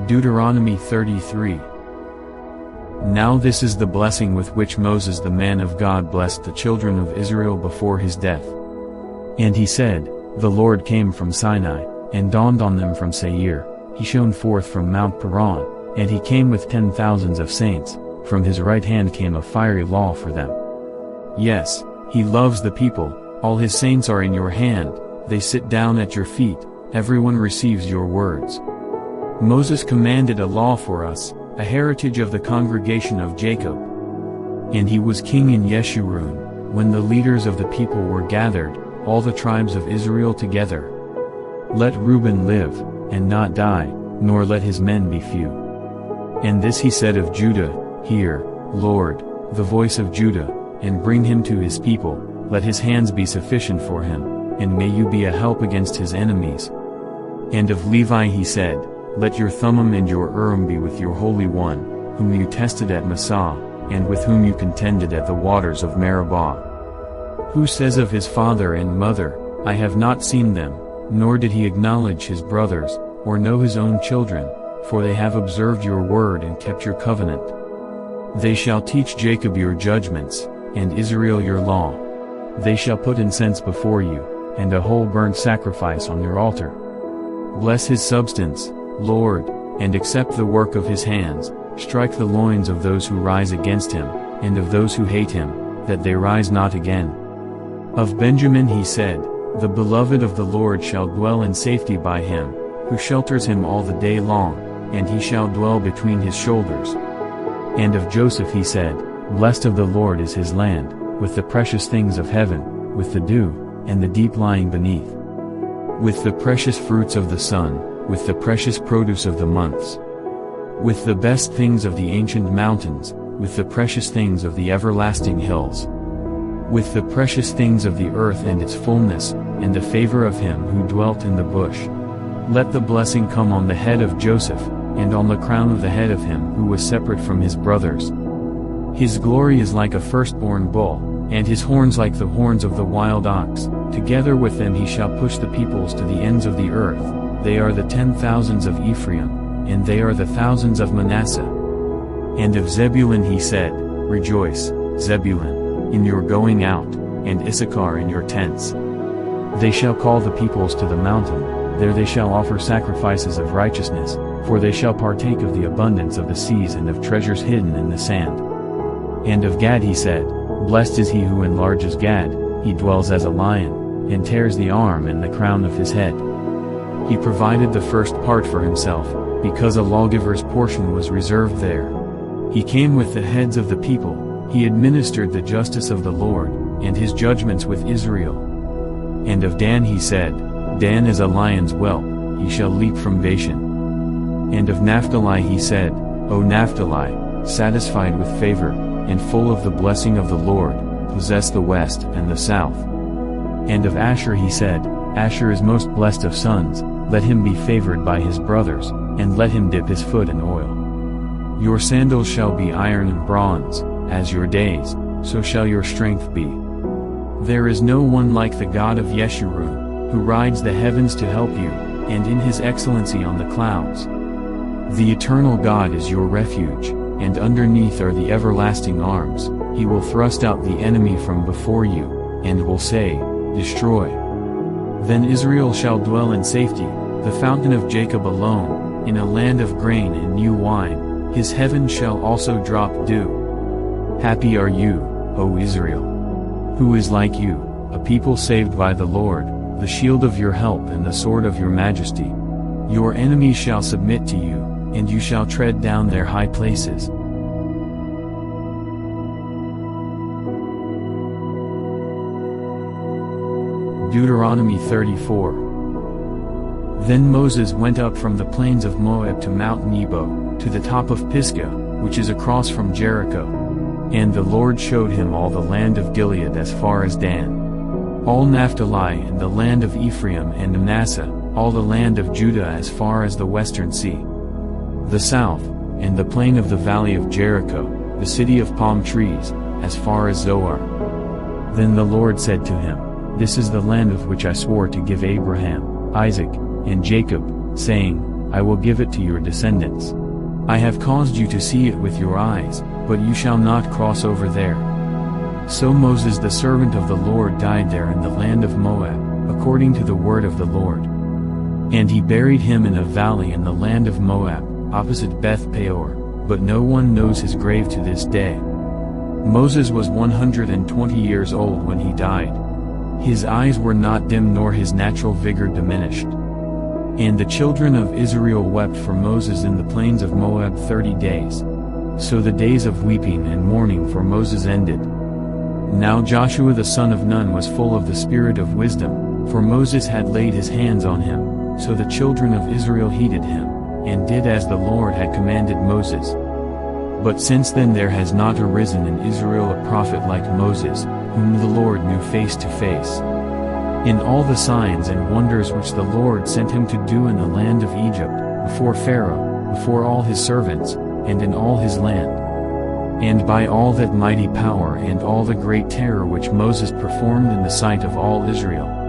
Deuteronomy 33. Now this is the blessing with which Moses the man of God blessed the children of Israel before his death. And he said, The Lord came from Sinai, and dawned on them from Seir. He shone forth from Mount Paran, and he came with 10,000s of saints. From his right hand came a fiery law for them. Yes, he loves the people, all his saints are in your hand, they sit down at your feet, everyone receives your words. Moses commanded a law for us, a heritage of the congregation of Jacob. And he was king in Yeshurun, when the leaders of the people were gathered, all the tribes of Israel together. Let Reuben live, and not die, nor let his men be few. And this he said of Judah, Hear, Lord, the voice of Judah, and bring him to his people, let his hands be sufficient for him, and may you be a help against his enemies. And of Levi he said, Let your Thummim and your Urim be with your Holy One, whom you tested at Massah, and with whom you contended at the waters of Meribah. Who says of his father and mother, I have not seen them, nor did he acknowledge his brothers, or know his own children, for they have observed your word and kept your covenant. They shall teach Jacob your judgments, and Israel your law. They shall put incense before you, and a whole burnt sacrifice on your altar. Bless his substance, Lord, and accept the work of his hands, strike the loins of those who rise against him, and of those who hate him, that they rise not again. Of Benjamin he said, The beloved of the Lord shall dwell in safety by him, who shelters him all the day long, and he shall dwell between his shoulders. And of Joseph he said, Blessed of the Lord is his land, with the precious things of heaven, with the dew, and the deep lying beneath. With the precious fruits of the sun, with the precious produce of the months. With the best things of the ancient mountains, with the precious things of the everlasting hills. With the precious things of the earth and its fullness, and the favor of him who dwelt in the bush. Let the blessing come on the head of Joseph, and on the crown of the head of him who was separate from his brothers. His glory is like a firstborn bull, and his horns like the horns of the wild ox. Together with them he shall push the peoples to the ends of the earth. They are the 10,000s of Ephraim, and they are the thousands of Manasseh. And of Zebulun he said, Rejoice, Zebulun, in your going out, and Issachar in your tents. They shall call the peoples to the mountain, there they shall offer sacrifices of righteousness, for they shall partake of the abundance of the seas and of treasures hidden in the sand. And of Gad he said, Blessed is he who enlarges Gad, he dwells as a lion, and tears the arm and the crown of his head. He provided the first part for himself, because a lawgiver's portion was reserved there. He came with the heads of the people, he administered the justice of the Lord, and his judgments with Israel. And of Dan he said, Dan is a lion's whelp, he shall leap from Bashan. And of Naphtali he said, O Naphtali, satisfied with favor, and full of the blessing of the Lord, possess the west and the south. And of Asher he said, Asher is most blessed of sons, let him be favored by his brothers, and let him dip his foot in oil. Your sandals shall be iron and bronze, as your days, so shall your strength be. There is no one like the God of Yeshurun, who rides the heavens to help you, and in his excellency on the clouds. The eternal God is your refuge, and underneath are the everlasting arms. He will thrust out the enemy from before you, and will say, Destroy. Then Israel shall dwell in safety, the fountain of Jacob alone, in a land of grain and new wine, his heaven shall also drop dew. Happy are you, O Israel! Who is like you, a people saved by the Lord, the shield of your help and the sword of your majesty? Your enemies shall submit to you, and you shall tread down their high places. Deuteronomy 34. Then Moses went up from the plains of Moab to Mount Nebo, to the top of Pisgah, which is across from Jericho. And the Lord showed him all the land of Gilead as far as Dan, all Naphtali and the land of Ephraim and Manasseh, all the land of Judah as far as the western sea, the south, and the plain of the valley of Jericho, the city of palm trees, as far as Zoar. Then the Lord said to him, This is the land of which I swore to give Abraham, Isaac, and Jacob, saying, I will give it to your descendants. I have caused you to see it with your eyes, but you shall not cross over there. So Moses the servant of the Lord died there in the land of Moab, according to the word of the Lord. And he buried him in a valley in the land of Moab, opposite Beth Peor, but no one knows his grave to this day. Moses was 120 years old when he died. His eyes were not dim nor his natural vigor diminished. And the children of Israel wept for Moses in the plains of Moab 30 days. So the days of weeping and mourning for Moses ended. Now Joshua the son of Nun was full of the spirit of wisdom, for Moses had laid his hands on him, so the children of Israel heeded him, and did as the Lord had commanded Moses. But since then there has not arisen in Israel a prophet like Moses, whom the Lord knew face to face. In all the signs and wonders which the Lord sent him to do in the land of Egypt, before Pharaoh, before all his servants, and in all his land, and by all that mighty power and all the great terror which Moses performed in the sight of all Israel.